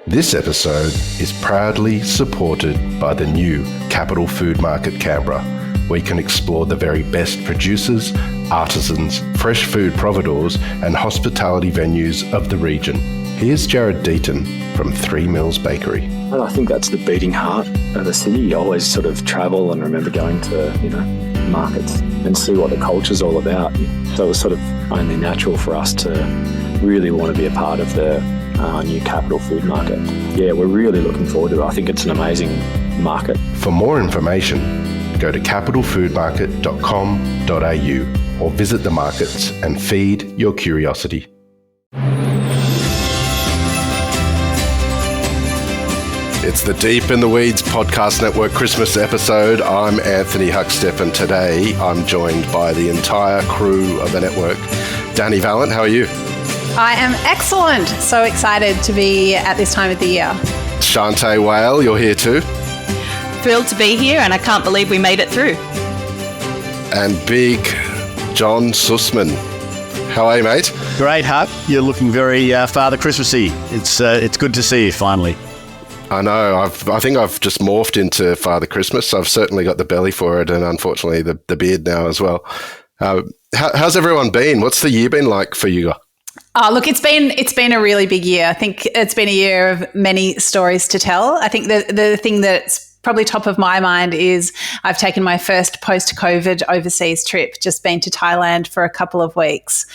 This episode is proudly supported by the new Capital Food Market Canberra, where you can explore the very best producers, artisans, fresh food providores and hospitality venues of the region. Here's Jared Deaton from 3 Mills Bakery. Well, I think that's the beating heart of the city. You always sort of travel and remember going to, markets and see what the culture's all about. So it was sort of only natural for us to really want to be a part of the new Capital Food Market. Yeah, we're really looking forward to it. I think it's an amazing market. For more information, go to capitalfoodmarket.com.au or visit the markets and feed your curiosity. It's the Deep in the Weeds Podcast Network Christmas episode. I'm Anthony Huckstep, and today I'm joined by the entire crew of the network. Dani Valent, how are you? I am excellent. So excited to be at this time of the year. Shanteh Wale, you're here too. Thrilled to be here, and I can't believe we made it through. And big John Susman. How are you, mate? Great, Huck. You're looking very Father Christmassy. It's good to see you finally. I know. I think I've just morphed into Father Christmas. I've certainly got the belly for it, and unfortunately the beard now as well. How's everyone been? What's the year been like for you guys? Look, it's been a really big year. I think it's been a year of many stories to tell. I think the thing that's probably top of my mind is I've taken my first post-COVID overseas trip, just been to Thailand for a couple of weeks,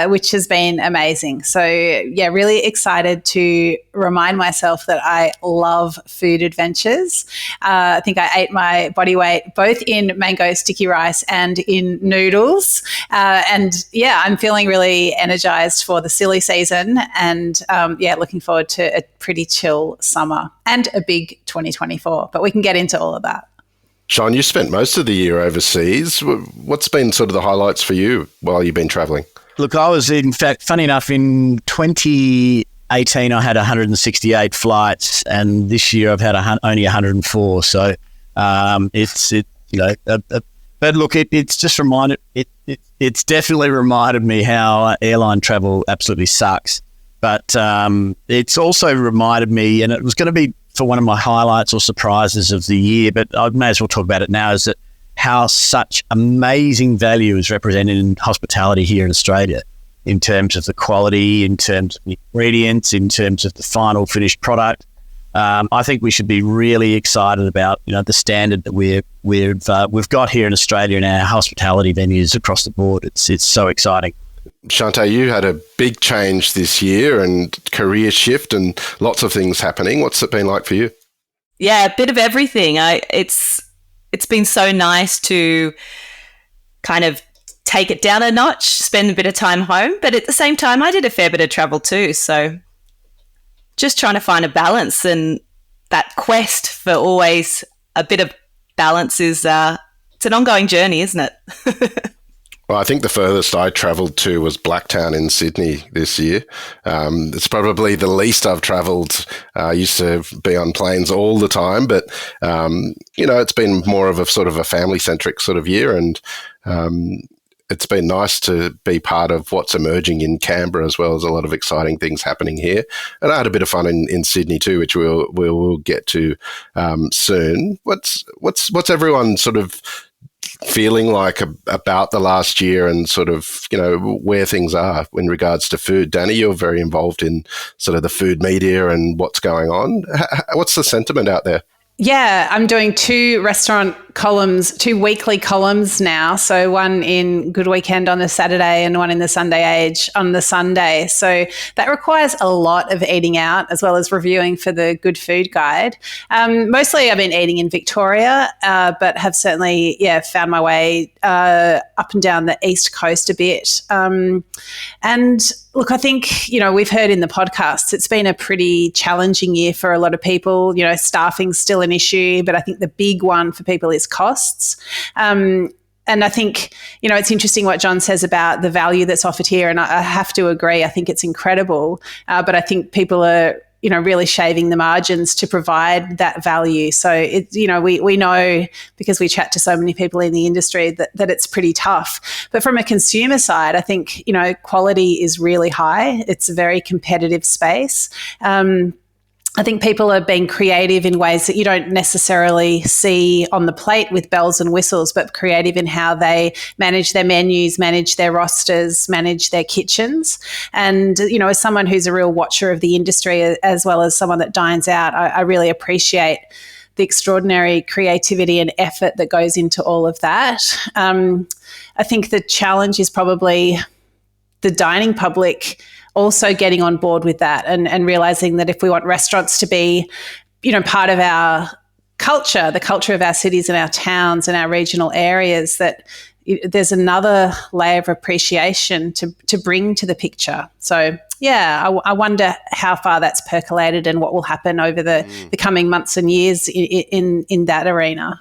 which has been amazing. So yeah, really excited to remind myself that I love food adventures. I think I ate my body weight both in mango sticky rice and in noodles. And yeah, I'm feeling really energized for the silly season and looking forward to a pretty chill summer and a big 2024. But we can get into all of that. Sean, you spent most of the year overseas. What's been sort of the highlights for you while you've been travelling? Look, I was, in fact, funny enough, in 2018 I had 168 flights, and this year I've had only 104. So but look, it's just reminded it's definitely reminded me how airline travel absolutely sucks. But it's also reminded me, and it was going to be for one of my highlights or surprises of the year, but I may as well talk about it now, is that how such amazing value is represented in hospitality here in Australia in terms of the quality, in terms of the ingredients, in terms of the final finished product. I think we should be really excited about the standard that we've got here in Australia in our hospitality venues across the board. It's so exciting. Shanteh, you had a big change this year and career shift and lots of things happening. What's it been like for you? Yeah, a bit of everything. It's been so nice to kind of take it down a notch, spend a bit of time home, but at the same time I did a fair bit of travel too. So just trying to find a balance, and that quest for always a bit of balance is it's an ongoing journey, isn't it? Well, I think the furthest I travelled to was Blacktown in Sydney this year. It's probably the least I've travelled. I used to be on planes all the time, but, it's been more of a sort of a family-centric sort of year, and it's been nice to be part of what's emerging in Canberra, as well as a lot of exciting things happening here. And I had a bit of fun in Sydney too, which we'll get to soon. What's everyone sort of feeling like about the last year and sort of, where things are in regards to food? Dani, you're very involved in sort of the food media and what's going on. What's the sentiment out there? Yeah, I'm doing 2 restaurant columns, 2 weekly columns now. So one in Good Weekend on the Saturday and one in the Sunday Age on the Sunday. So that requires a lot of eating out as well as reviewing for the Good Food Guide. Mostly I've been eating in Victoria, but have certainly, found my way up and down the East Coast a bit. And look, I think, we've heard in the podcasts, it's been a pretty challenging year for a lot of people. Staffing's still an issue, but I think the big one for people is costs. And I think, it's interesting what John says about the value that's offered here. And I have to agree. I think it's incredible. But I think people are, really shaving the margins to provide that value. So, we know, because we chat to so many people in the industry, that it's pretty tough. But from a consumer side, I think, quality is really high. It's a very competitive space. I think people are being creative in ways that you don't necessarily see on the plate with bells and whistles, but creative in how they manage their menus, manage their rosters, manage their kitchens. And, as someone who's a real watcher of the industry, as well as someone that dines out, I really appreciate the extraordinary creativity and effort that goes into all of that. I think the challenge is probably the dining public also getting on board with that and realizing that if we want restaurants to be, part of our culture, the culture of our cities and our towns and our regional areas, that there's another layer of appreciation to bring to the picture. So, I wonder how far that's percolated and what will happen over the coming months and years in that arena.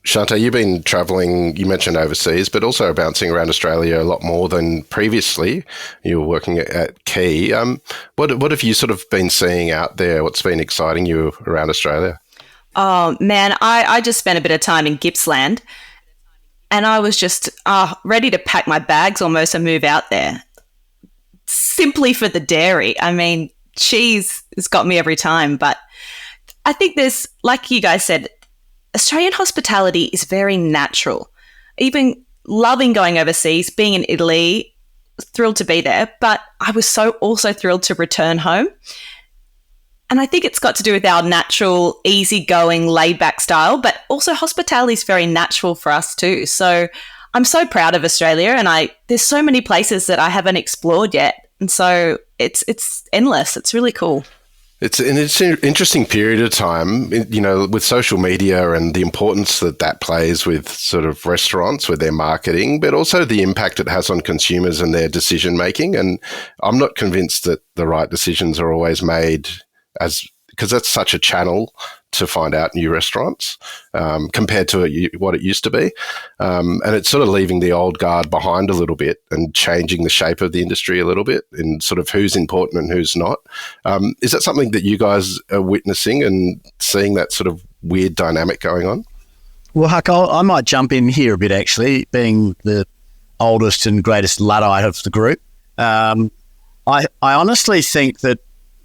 Shanteh, you've been travelling, you mentioned overseas, but also bouncing around Australia a lot more than previously. You were working at Key. What have you sort of been seeing out there? What's been exciting you around Australia? Oh, man, I just spent a bit of time in Gippsland and I was just ready to pack my bags almost and move out there. Simply for the dairy. I mean, cheese has got me every time, but I think there's, like you guys said, Australian hospitality is very natural. Even loving going overseas, being in Italy, thrilled to be there, but I was also thrilled to return home. And I think it's got to do with our natural, easygoing, laid-back style, but also hospitality is very natural for us too. So I'm so proud of Australia, and there's so many places that I haven't explored yet, and so it's endless. It's really cool. It's an interesting period of time, with social media and the importance that plays with sort of restaurants, with their marketing, but also the impact it has on consumers and their decision making. And I'm not convinced that the right decisions are always made because that's such a channel to find out new restaurants compared to what it used to be. And it's sort of leaving the old guard behind a little bit and changing the shape of the industry a little bit in sort of who's important and who's not. Is that something that you guys are witnessing and seeing, that sort of weird dynamic going on? Well, Huck, I might jump in here a bit, actually, being the oldest and greatest Luddite of the group. I honestly think that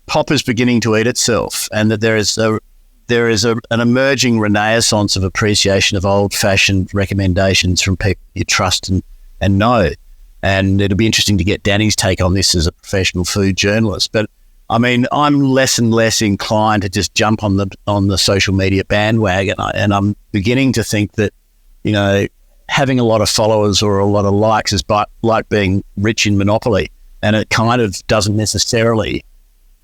pop is beginning to eat itself, and that there is an emerging renaissance of appreciation of old-fashioned recommendations from people you trust and know. And it'll be interesting to get Dani's take on this as a professional food journalist. But I mean, I'm less and less inclined to just jump on the social media bandwagon, and I'm beginning to think that, having a lot of followers or a lot of likes is like being rich in Monopoly, and it kind of doesn't necessarily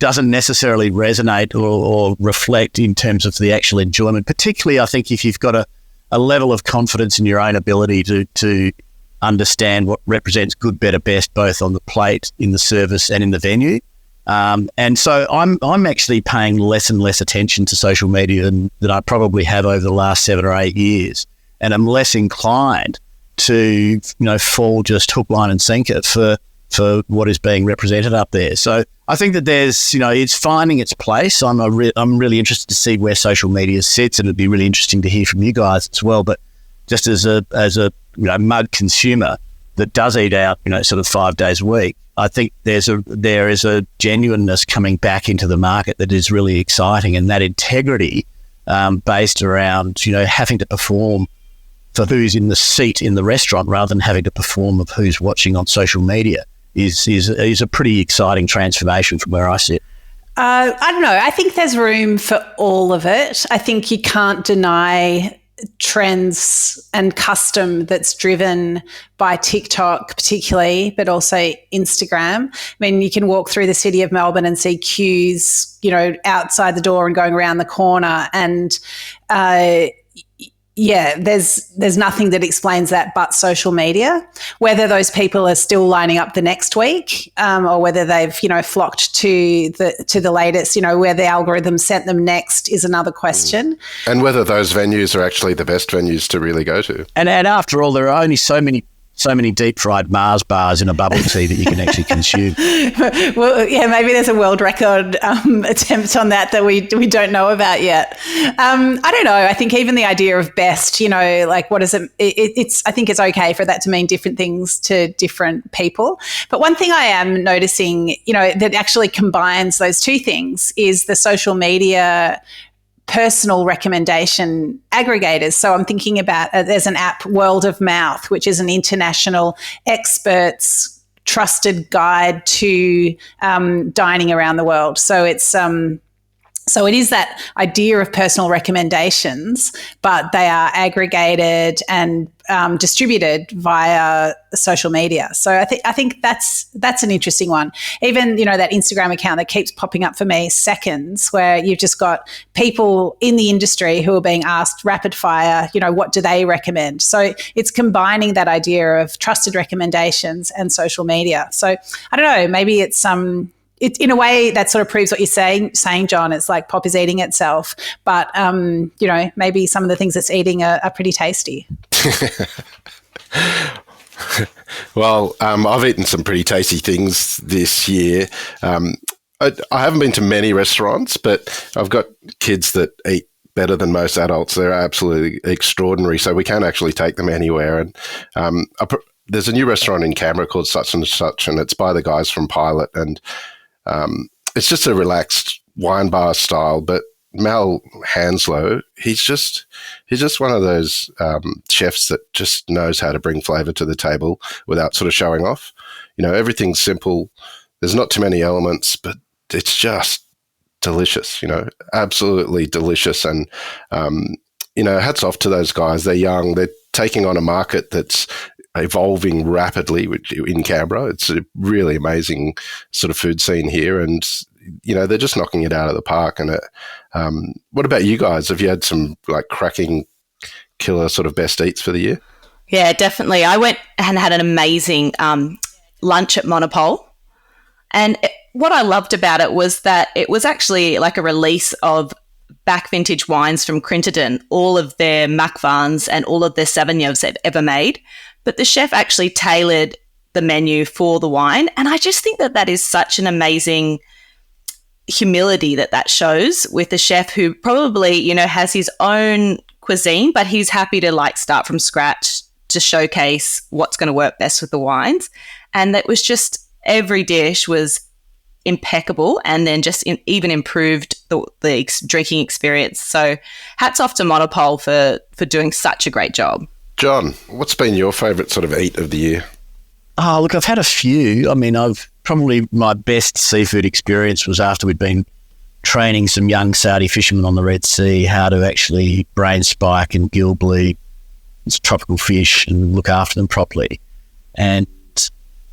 resonate or reflect in terms of the actual enjoyment. Particularly, I think if you've got a level of confidence in your own ability to understand what represents good, better, best, both on the plate, in the service, and in the venue. And so I'm actually paying less and less attention to social media than I probably have over the last 7 or 8 years, and I'm less inclined to fall just hook, line, and sinker for what is being represented up there. So I think that there's, it's finding its place. I'm really interested to see where social media sits, and it'd be really interesting to hear from you guys as well. But just as a mud consumer that does eat out, sort of 5 days a week, I think there is a genuineness coming back into the market that is really exciting, and that integrity based around, having to perform for who's in the seat in the restaurant rather than having to perform of who's watching on social media is a pretty exciting transformation from where I sit. I don't know. I think there's room for all of it. I think you can't deny trends and custom that's driven by TikTok particularly, but also Instagram. I mean, you can walk through the city of Melbourne and see queues, outside the door and going around the corner, and there's nothing that explains that but social media. Whether those people are still lining up the next week, or whether they've flocked to the latest, where the algorithm sent them next, is another question. And whether those venues are actually the best venues to really go to. And after all, there are only so many so many deep fried Mars bars in a bubble tea that you can actually consume. Well, yeah, maybe there's a world record attempt on that we don't know about yet. I don't know. I think even the idea of best, like what is it? I think it's okay for that to mean different things to different people. But one thing I am noticing, that actually combines those two things is the social media personal recommendation aggregators. So I'm thinking about there's an app, World of Mouth, which is an international experts trusted guide to dining around the world. So so it is that idea of personal recommendations, but they are aggregated and distributed via social media. So I think that's an interesting one. Even that Instagram account that keeps popping up for me, Seconds, where you've just got people in the industry who are being asked rapid fire, what do they recommend? So it's combining that idea of trusted recommendations and social media. So I don't know, maybe it's in a way that sort of proves what you're saying, John. It's like pop is eating itself, but maybe some of the things it's eating are pretty tasty. Well, I've eaten some pretty tasty things this year. I haven't been to many restaurants, but I've got kids that eat better than most adults. They're absolutely extraordinary. So we can actually take them anywhere. And there's a new restaurant in Canberra called Such and Such, and it's by the guys from Pilot. And it's just a relaxed wine bar style, but Mal Hanslow, he's just one of those chefs that just knows how to bring flavour to the table without sort of showing off. Everything's simple. There's not too many elements, but it's just delicious. Absolutely delicious. And hats off to those guys. They're young. They're taking on a market that's evolving rapidly in Canberra. It's a really amazing sort of food scene here, and they're just knocking it out of the park. And what about you guys? Have you had some like cracking killer sort of best eats for the year? Yeah, definitely. I went and had an amazing lunch at Monopole, and what I loved about it was that it was actually like a release of back vintage wines from Crittenden, all of their Macvans and all of their Sauvignons they've ever made. But the chef actually tailored the menu for the wine. And I just think that is such an amazing humility that shows with a chef who probably, has his own cuisine, but he's happy to like start from scratch to showcase what's going to work best with the wines. And that was just every dish was impeccable, and then just even improved the drinking experience. So hats off to Monopole for doing such a great job. John, what's been your favourite sort of eat of the year? Oh, look, I've had a few. I mean, my best seafood experience was after we'd been training some young Saudi fishermen on the Red Sea how to actually brain spike and gill bleed tropical fish and look after them properly. And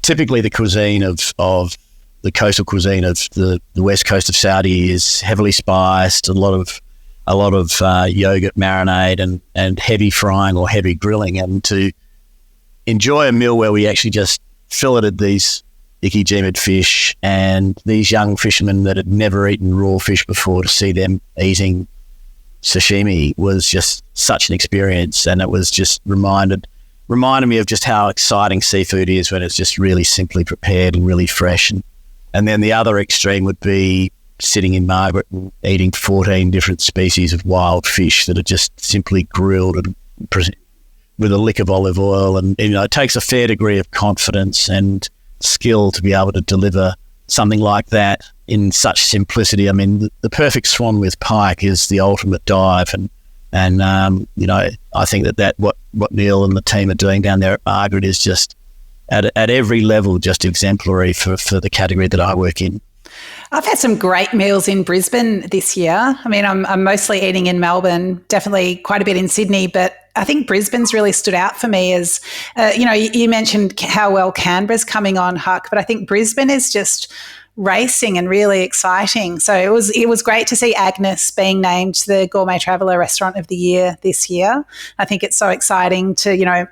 typically the cuisine of the coastal cuisine of the west coast of Saudi is heavily spiced, a lot of yogurt marinade and heavy frying or heavy grilling. And to enjoy a meal where we actually just filleted these ikijimid fish, and these young fishermen that had never eaten raw fish before, to see them eating sashimi was just such an experience. And it was just reminded me of just how exciting seafood is when it's just really simply prepared and really fresh. And then the other extreme would be sitting in Margaret and eating 14 different species of wild fish that are just simply grilled and with a lick of olive oil. And it takes a fair degree of confidence and skill to be able to deliver something like that in such simplicity. I mean, the perfect swan with pike is the ultimate dive, and I think that what Neil and the team are doing down there at Margaret is just at every level just exemplary for the category that I work in. I've had some great meals in Brisbane this year. I mean, I'm mostly eating in Melbourne, definitely quite a bit in Sydney, but I think Brisbane's really stood out for me as, you mentioned how well Canberra's coming on, Huck, but I think Brisbane is just racing and really exciting. So it was great to see Agnes being named the Gourmet Traveller Restaurant of the Year this year. I think it's so exciting to,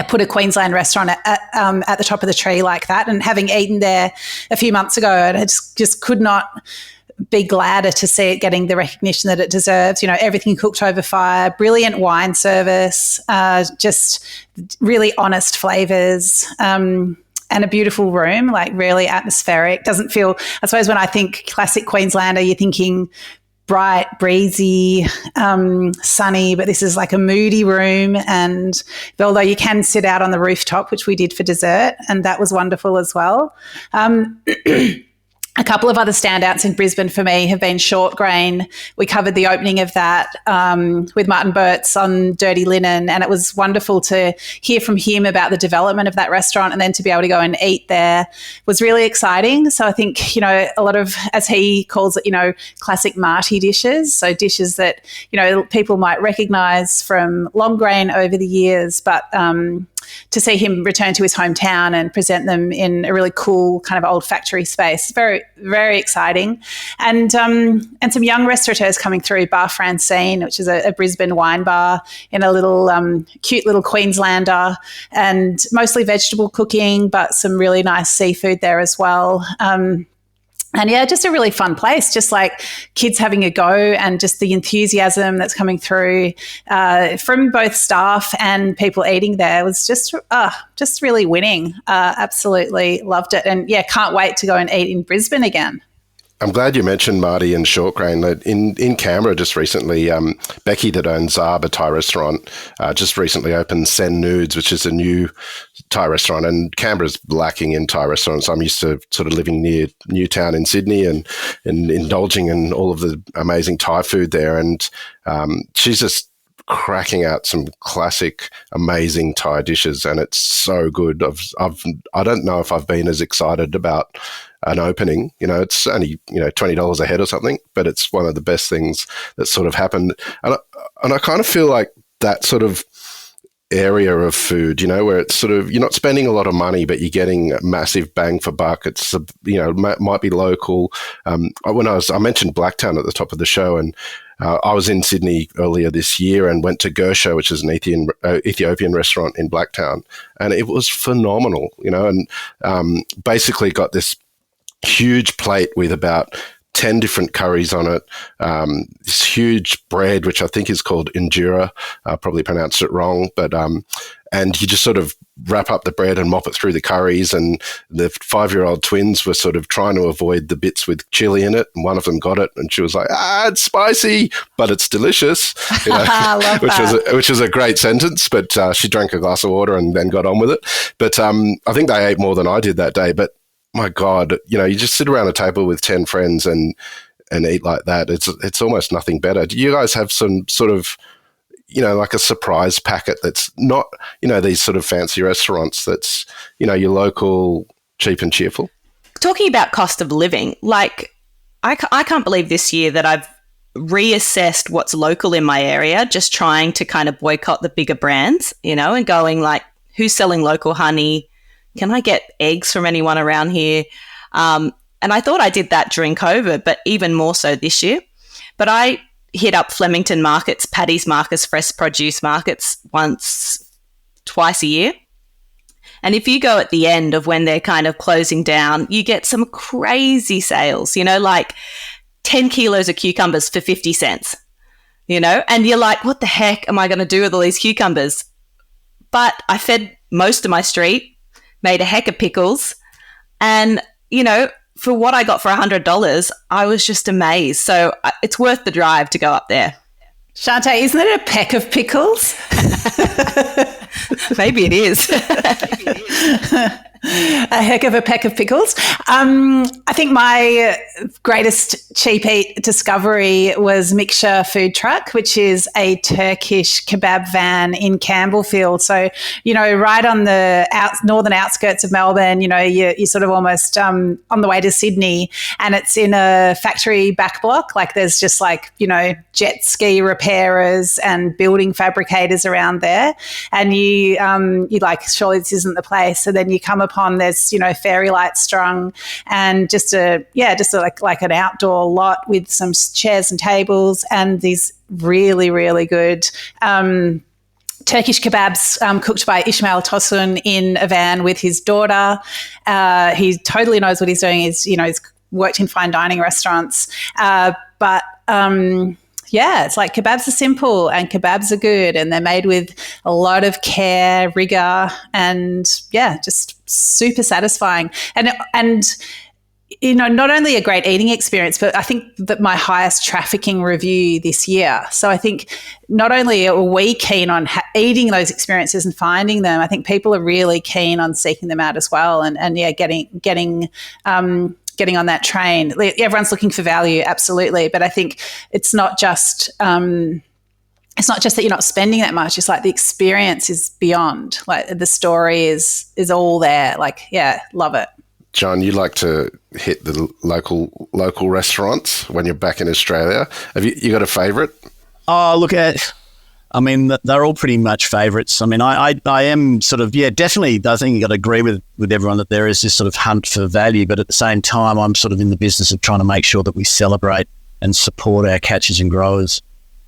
put a Queensland restaurant at the top of the tree like that. And having eaten there a few months ago, I just could not big ladder to see it getting the recognition that it deserves. You know, everything cooked over fire, brilliant wine service, just really honest flavors. And a beautiful room, like really atmospheric. Doesn't feel, I suppose when I think classic Queenslander, you're thinking bright, breezy, sunny, but this is like a moody room. And although you can sit out on the rooftop, which we did for dessert, and that was wonderful as well. A couple of other standouts in Brisbane for me have been Short Grain. We covered the opening of that with Martin Burtz on Dirty Linen, and it was wonderful to hear from him about the development of that restaurant, and then to be able to go and eat there was really exciting. So I think, you know, a lot of, as he calls it, you know, classic Marty dishes, so dishes that, you know, people might recognise from Long Grain over the years, but to see him return to his hometown and present them in a really cool kind of old factory space. Very, very exciting. And some young restaurateurs coming through, Bar Francine, which is a Brisbane wine bar in a little cute little Queenslander, and mostly vegetable cooking, but some really nice seafood there as well. And yeah, just a really fun place, just like kids having a go, and just the enthusiasm that's coming through from both staff and people eating there was just really winning. Absolutely loved it. And yeah, can't wait to go and eat in Brisbane again. I'm glad you mentioned Marty and Short Grain. In Canberra just recently, Becky that owns Zarb, a Thai restaurant, just recently opened Sen Nudes, which is a new Thai restaurant, and Canberra's lacking in Thai restaurants. I'm used to sort of living near Newtown in Sydney and indulging in all of the amazing Thai food there, and she's just cracking out some classic, amazing Thai dishes, and it's so good. I don't know if I've been as excited about an opening. You know, it's only, you know, $20 a head or something, but it's one of the best things that sort of happened. And I kind of feel like that sort of area of food, you know, where it's sort of, you're not spending a lot of money, but you're getting a massive bang for buck. It's, you know, might be local. I mentioned Blacktown at the top of the show, and I was in Sydney earlier this year and went to Gersha, which is an Ethiopian restaurant in Blacktown, and it was phenomenal, you know, and basically got this huge plate with about 10 different curries on it, this huge bread, which I think is called injera. I probably pronounced it wrong, but and you just sort of wrap up the bread and mop it through the curries, and the 5-year-old twins were sort of trying to avoid the bits with chili in it, and one of them got it, and she was like, it's spicy, but it's delicious, you know, I love that. which was a great sentence, but she drank a glass of water and then got on with it. But I think they ate more than I did that day, but my God, you know, you just sit around a table with 10 friends and eat like that. It's almost nothing better. Do you guys have some sort of, you know, like a surprise packet that's not, you know, these sort of fancy restaurants, that's, you know, your local, cheap and cheerful? Talking about cost of living, like I can't believe this year that I've reassessed what's local in my area, just trying to kind of boycott the bigger brands, you know, and going like, who's selling local honey? Can I get eggs from anyone around here? And I thought I did that during COVID, but even more so this year. But I hit up Flemington markets, Paddy's markets, fresh produce markets twice a year. And if you go at the end of when they're kind of closing down, you get some crazy sales, you know, like 10 kilos of cucumbers for 50 cents, you know, and you're like, what the heck am I going to do with all these cucumbers? But I fed most of my street, made a heck of pickles, and, you know, for what I got for $100, I was just amazed. So it's worth the drive to go up there. Shanteh, isn't it a peck of pickles? Maybe it is. A heck of a peck of pickles. I think my greatest cheap eat discovery was Mikshah Food Truck, which is a Turkish kebab van in Campbellfield. So, you know, right on the northern outskirts of Melbourne, you know, you're sort of almost on the way to Sydney, and it's in a factory back block. Like there's just like, you know, jet ski repairers and building fabricators around there. And you're like, surely this isn't the place. So then you come upon, there's, you know, fairy lights strung, and just like an outdoor lot with some chairs and tables, and these really, really good Turkish kebabs cooked by Ismail Tosun in a van with his daughter. He totally knows what he's doing. He's worked in fine dining restaurants. But yeah, it's like kebabs are simple and kebabs are good, and they're made with a lot of care, rigor, and yeah, just super satisfying. And you know, not only a great eating experience, but I think that my highest trafficking review this year. So I think not only are we keen on eating those experiences and finding them, I think people are really keen on seeking them out as well. And yeah, getting on that train. Everyone's looking for value, absolutely. But I think it's not just that you're not spending that much. It's like the experience is beyond. Like the story is all there. Like, yeah, love it. John, you like to hit the local restaurants when you're back in Australia. Have you got a favourite? Oh, I mean, they're all pretty much favourites. I mean, I am sort of, yeah, definitely. I think you got to agree with everyone that there is this sort of hunt for value, but at the same time, I'm sort of in the business of trying to make sure that we celebrate and support our catchers and growers.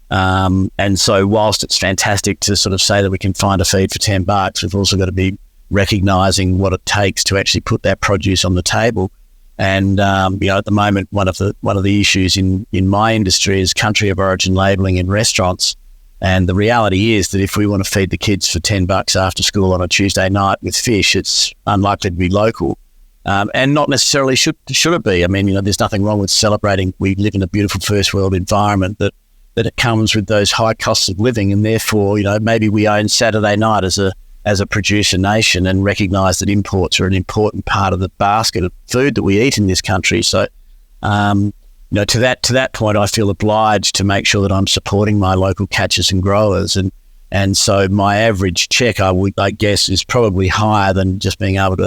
And so whilst it's fantastic to sort of say that we can find a feed for $10, we've also got to be recognising what it takes to actually put that produce on the table. And you know, at the moment, one of the issues in my industry is country of origin labelling in restaurants. And the reality is that if we want to feed the kids for $10 after school on a Tuesday night with fish, it's unlikely to be local, and not necessarily should it be. I mean, you know, there's nothing wrong with celebrating. We live in a beautiful first world environment that it comes with those high costs of living, and therefore, you know, maybe we own Saturday night as a producer nation and recognise that imports are an important part of the basket of food that we eat in this country. So, you know, to that point, I feel obliged to make sure that I'm supporting my local catchers and growers, and so my average check, I guess, is probably higher than just being able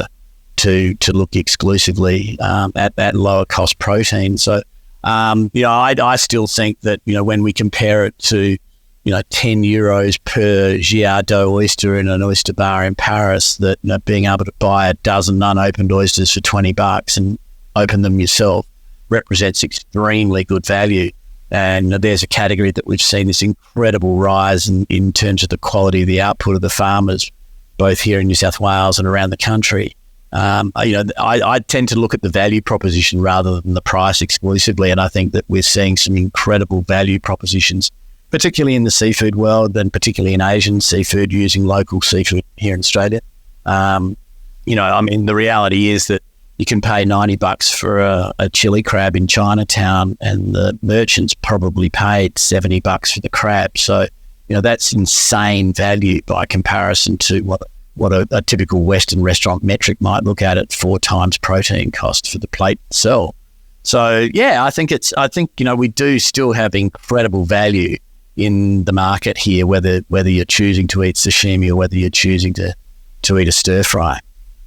to look exclusively at that lower cost protein. So, you know, I still think that, you know, when we compare it to, you know, €10 per Giardeau oyster in an oyster bar in Paris, that, you know, being able to buy a dozen unopened oysters for $20 and open them yourself represents extremely good value. And there's a category that we've seen this incredible rise in terms of the quality of the output of the farmers, both here in New South Wales and around the country. You know, I tend to look at the value proposition rather than the price exclusively, and I think that we're seeing some incredible value propositions, particularly in the seafood world and particularly in Asian seafood, using local seafood here in Australia. You know, I mean, the reality is that you can pay $90 for a chili crab in Chinatown, and the merchants probably paid $70 for the crab. So, you know, that's insane value by comparison to what a typical Western restaurant metric might look at 4 times protein cost for the plate itself. So, yeah, I think you know, we do still have incredible value in the market here, whether you're choosing to eat sashimi or whether you're choosing to eat a stir fry.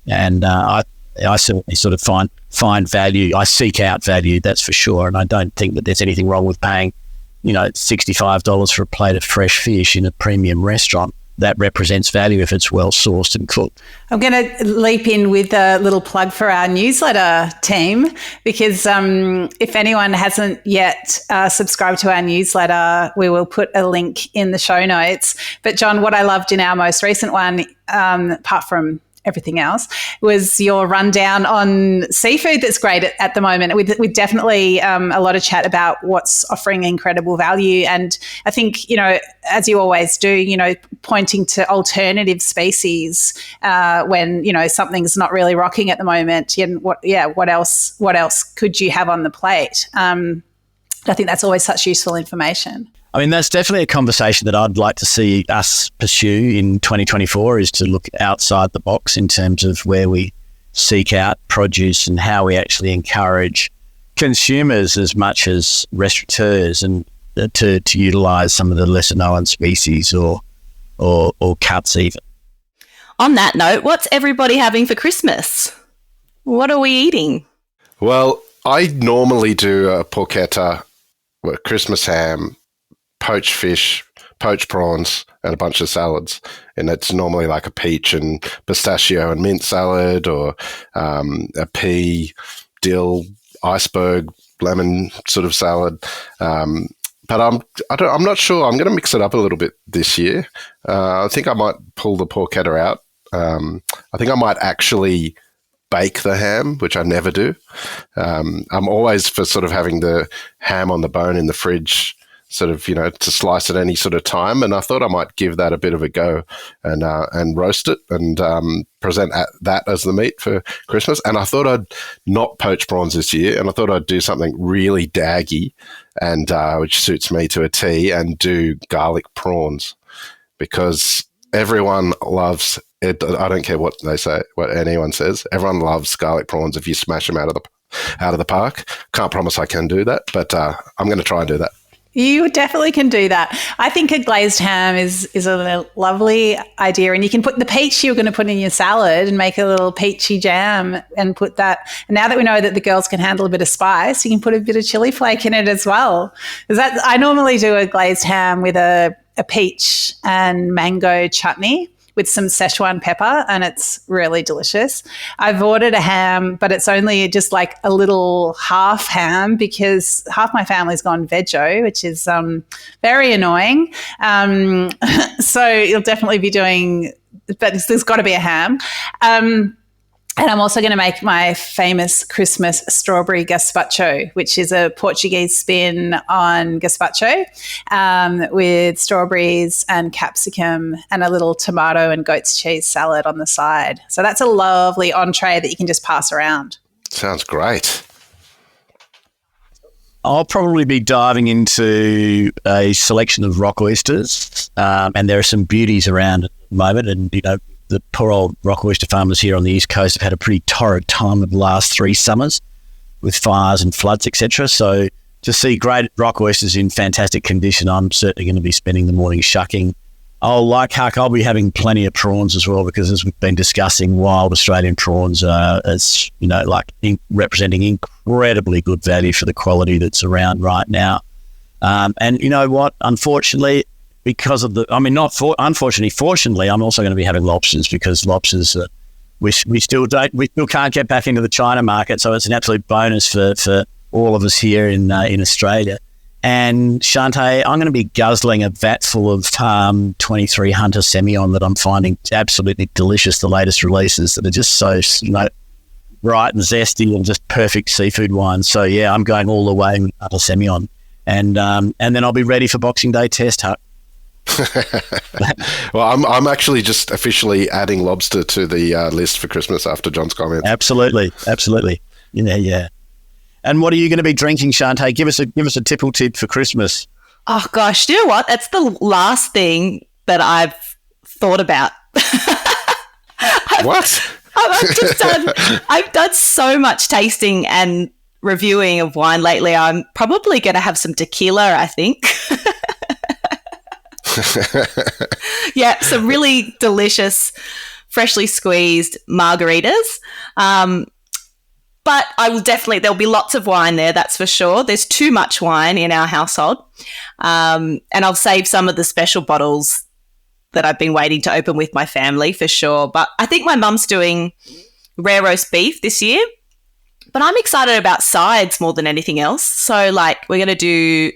And I certainly sort of find value. I seek out value, that's for sure. And I don't think that there's anything wrong with paying, you know, $65 for a plate of fresh fish in a premium restaurant. That represents value if it's well sourced and cooked. I'm going to leap in with a little plug for our newsletter team, because if anyone hasn't yet subscribed to our newsletter, we will put a link in the show notes. But John, what I loved in our most recent one, apart from everything else, was your rundown on seafood that's great at the moment, with definitely a lot of chat about what's offering incredible value. And I think, you know, as you always do, you know, pointing to alternative species when, you know, something's not really rocking at the moment. And what else could you have on the plate? I think that's always such useful information. I mean, that's definitely a conversation that I'd like to see us pursue in 2024, is to look outside the box in terms of where we seek out produce and how we actually encourage consumers as much as restaurateurs and to utilise some of the lesser known species or cuts even. On that note, what's everybody having for Christmas? What are we eating? Well, I normally do a porchetta, Christmas ham, poached fish, poached prawns, and a bunch of salads. And it's normally like a peach and pistachio and mint salad, or a pea, dill, iceberg, lemon sort of salad. But I'm not sure. I'm going to mix it up a little bit this year. I think I might pull the porchetta out. I think I might actually bake the ham, which I never do. I'm always for sort of having the ham on the bone in the fridge, sort of, to slice at any sort of time. And I thought I might give that a bit of a go and roast it and present that as the meat for Christmas. And I thought I'd not poach prawns this year, and I thought I'd do something really daggy, and which suits me to a T, and do garlic prawns, because everyone loves it. I don't care what they say, what anyone says. Everyone loves garlic prawns if you smash them out of the park. Can't promise I can do that, but I'm going to try and do that. You definitely can do that. I think a glazed ham is a lovely idea, and you can put the peach you're going to put in your salad and make a little peachy jam and put that. And now that we know that the girls can handle a bit of spice, you can put a bit of chili flake in it as well. I normally do a glazed ham with a peach and mango chutney with some Szechuan pepper, and it's really delicious. I've ordered a ham, but it's only just like a little half ham because half my family's gone veggie, which is very annoying. So you'll definitely be doing, but there's got to be a ham. And I'm also going to make my famous Christmas strawberry gazpacho, which is a Portuguese spin on gazpacho, with strawberries and capsicum and a little tomato and goat's cheese salad on the side. So that's a lovely entree that you can just pass around. Sounds great. I'll probably be diving into a selection of rock oysters, and there are some beauties around at the moment, and the poor old rock oyster farmers here on the East Coast have had a pretty torrid time of the last 3 summers with fires and floods, etc. So to see great rock oysters in fantastic condition, I'm certainly going to be spending the morning shucking. Like Huck, I'll be having plenty of prawns as well, because as we've been discussing, wild Australian prawns are, representing incredibly good value for the quality that's around right now. And you know what? Unfortunately, fortunately, I'm also going to be having lobsters, because lobsters, we still can't get back into the China market. So it's an absolute bonus for all of us here in Australia. And Shanteh, I'm going to be guzzling a vat full of 23 Hunter Semillon that I'm finding absolutely delicious. The latest releases that are just so, bright and zesty and just perfect seafood wine. So yeah, I'm going all the way with Hunter Semillon, and then I'll be ready for Boxing Day test, Huck. Well, I'm actually just officially adding lobster to the list for Christmas after John's comment. Absolutely. Yeah. And what are you going to be drinking, Shanteh? Give us a tipple tip for Christmas. Oh gosh, you know what? That's the last thing that I've thought about. What? I've done so much tasting and reviewing of wine lately. I'm probably going to have some tequila, I think. Yeah, some really delicious, freshly squeezed margaritas. But there'll be lots of wine there, that's for sure. There's too much wine in our household. And I'll save some of the special bottles that I've been waiting to open with my family for sure. But I think my mum's doing rare roast beef this year. But I'm excited about sides more than anything else. So we're going to do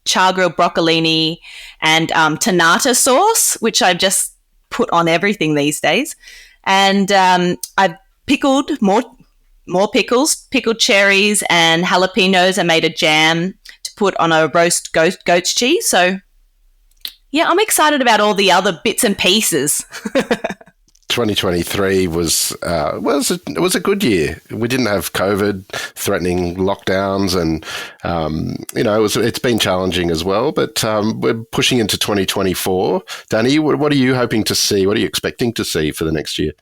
char-grilled broccolini and tonata sauce, which I just put on everything these days. And I've pickled more pickles, pickled cherries and jalapenos. I made a jam to put on a roast goat's cheese. So, yeah, I'm excited about all the other bits and pieces. 2023 was a good year. We didn't have COVID threatening lockdowns, and it's been challenging as well. But we're pushing into 2024. Dani, what are you hoping to see? What are you expecting to see for the next year?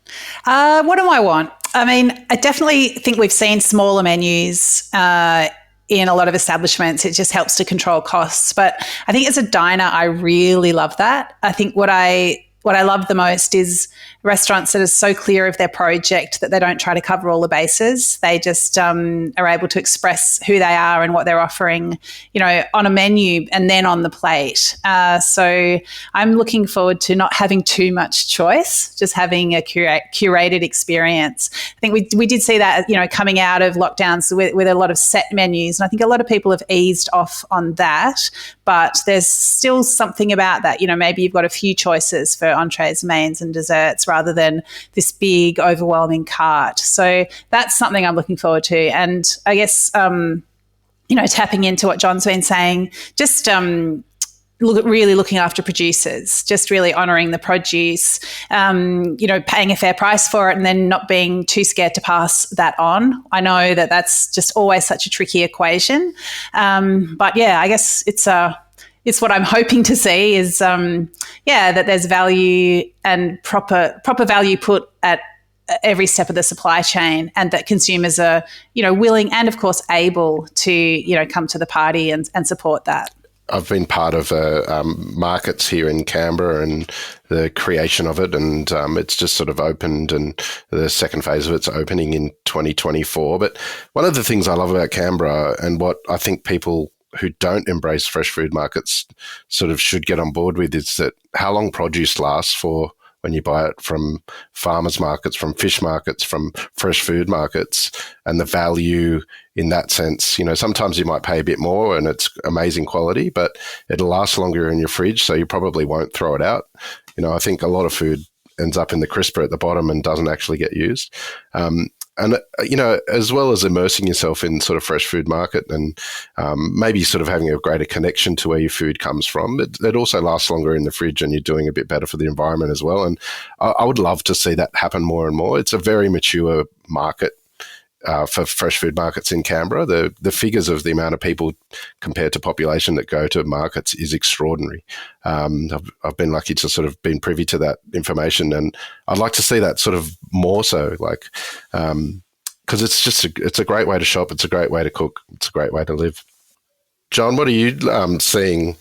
What do I want? I mean, I definitely think we've seen smaller menus in a lot of establishments. It just helps to control costs. But I think as a diner, I really love that. I think what I love the most is restaurants that are so clear of their project that they don't try to cover all the bases. They just are able to express who they are and what they're offering, on a menu and then on the plate. So I'm looking forward to not having too much choice, just having a curated experience. I think we did see that, coming out of lockdowns with a lot of set menus. And I think a lot of people have eased off on that, but there's still something about that. Maybe you've got a few choices for entrees, mains and desserts rather than this big overwhelming cart. So that's something I'm looking forward to. And I guess, tapping into what John's been saying, just really looking after producers, just really honouring the produce, paying a fair price for it and then not being too scared to pass that on. I know that that's just always such a tricky equation. But yeah, I guess it's what I'm hoping to see is, that there's value and proper value put at every step of the supply chain, and that consumers are, willing and of course able to, come to the party and support that. I've been part of markets here in Canberra and the creation of it, and it's just sort of opened, and the second phase of it's opening in 2024. But one of the things I love about Canberra, and what I think people who don't embrace fresh food markets sort of should get on board with, is that how long produce lasts for when you buy it from farmers markets, from fish markets, from fresh food markets, and the value in that sense. Sometimes you might pay a bit more and it's amazing quality, but it'll last longer in your fridge, so you probably won't throw it out. I think a lot of food ends up in the crisper at the bottom and doesn't actually get used. And, as well as immersing yourself in sort of fresh food market and maybe sort of having a greater connection to where your food comes from, it also lasts longer in the fridge and you're doing a bit better for the environment as well. And I would love to see that happen more and more. It's a very mature market for fresh food markets in Canberra. The figures of the amount of people compared to population that go to markets is extraordinary. I've been lucky to sort of been privy to that information, and I'd like to see that sort of more so, because it's a great way to shop, it's a great way to cook, it's a great way to live. John, what are you seeing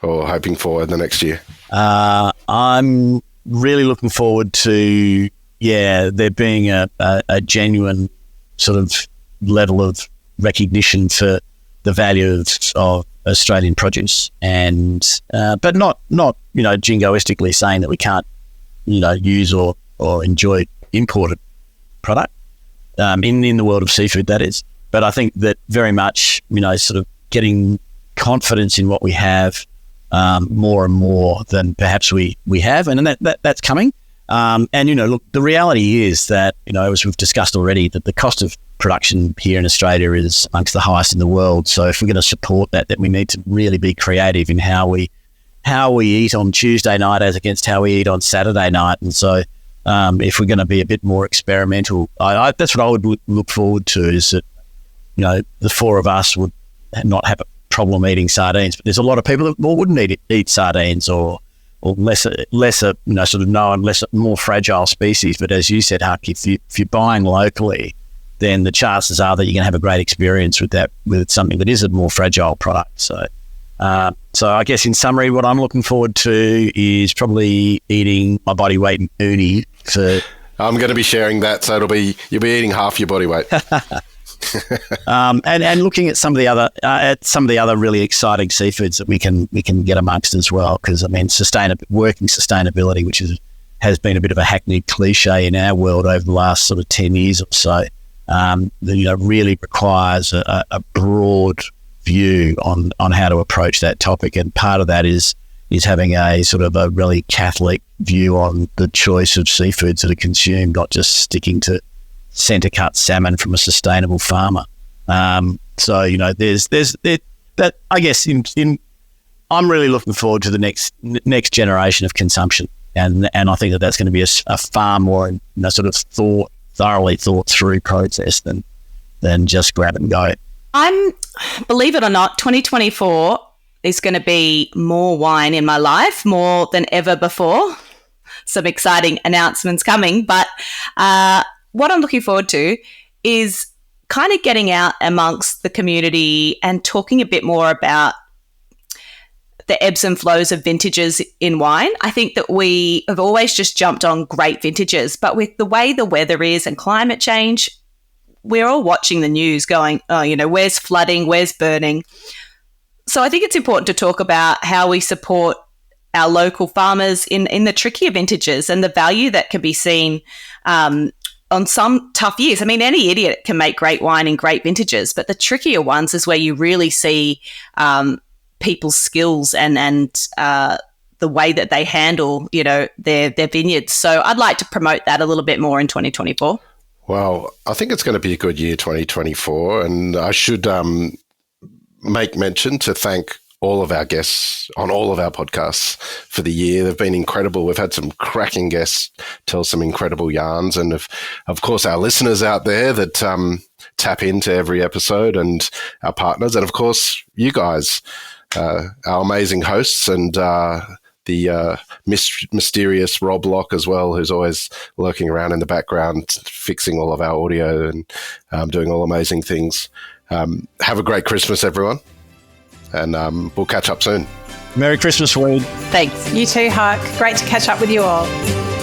or hoping for in the next year? I'm really looking forward to there being a genuine sort of level of recognition for the value of Australian produce, and but not jingoistically saying that we can't use or enjoy imported product in the world of seafood, that is. But I think that very much sort of getting confidence in what we have more and more than perhaps we have, and that's coming. Look, the reality is that, as we've discussed already, that the cost of production here in Australia is amongst the highest in the world. So if we're going to support that, then we need to really be creative in how we eat on Tuesday night as against how we eat on Saturday night. And so if we're going to be a bit more experimental, that's what I would look forward to, is that, the four of us would not have a problem eating sardines, but there's a lot of people that wouldn't eat sardines or lesser, sort of known, more fragile species. But as you said, Huck, if you're buying locally, then the chances are that you're going to have a great experience with something that is a more fragile product. So I guess in summary, what I'm looking forward to is probably eating my body weight in uni. I'm going to be sharing that, so you'll be eating half your body weight. And looking at some of the other really exciting seafoods that we can get amongst as well, because working sustainability, which has been a bit of a hackneyed cliche in our world over the last sort of 10 years or so, really requires a broad view on how to approach that topic, and part of that is having a sort of a really Catholic view on the choice of seafoods that are consumed, not just sticking to centre cut salmon from a sustainable farmer. There's that. I guess I'm really looking forward to the next generation of consumption, and I think that's going to be a far more sort of thoroughly thought through process than just grab and go. Believe it or not, 2024 is going to be more wine in my life, more than ever before. Some exciting announcements coming, but what I'm looking forward to is kind of getting out amongst the community and talking a bit more about the ebbs and flows of vintages in wine. I think that we have always just jumped on great vintages, but with the way the weather is and climate change, we're all watching the news going, where's flooding, where's burning? So I think it's important to talk about how we support our local farmers in the trickier vintages and the value that can be seen on some tough years. I mean, any idiot can make great wine in great vintages, but the trickier ones is where you really see people's skills and the way that they handle, their vineyards. So I'd like to promote that a little bit more in 2024. Well, I think it's going to be a good year, 2024. And I should make mention to thank all of our guests on all of our podcasts for the year. They've been incredible. We've had some cracking guests tell some incredible yarns. And of course, our listeners out there that tap into every episode, and our partners. And of course, you guys, our amazing hosts, and the mysterious Rob Locke as well, who's always lurking around in the background, fixing all of our audio and doing all amazing things. Have a great Christmas, everyone. And we'll catch up soon. Merry Christmas, Wade. Thanks. You too, Huck. Great to catch up with you all.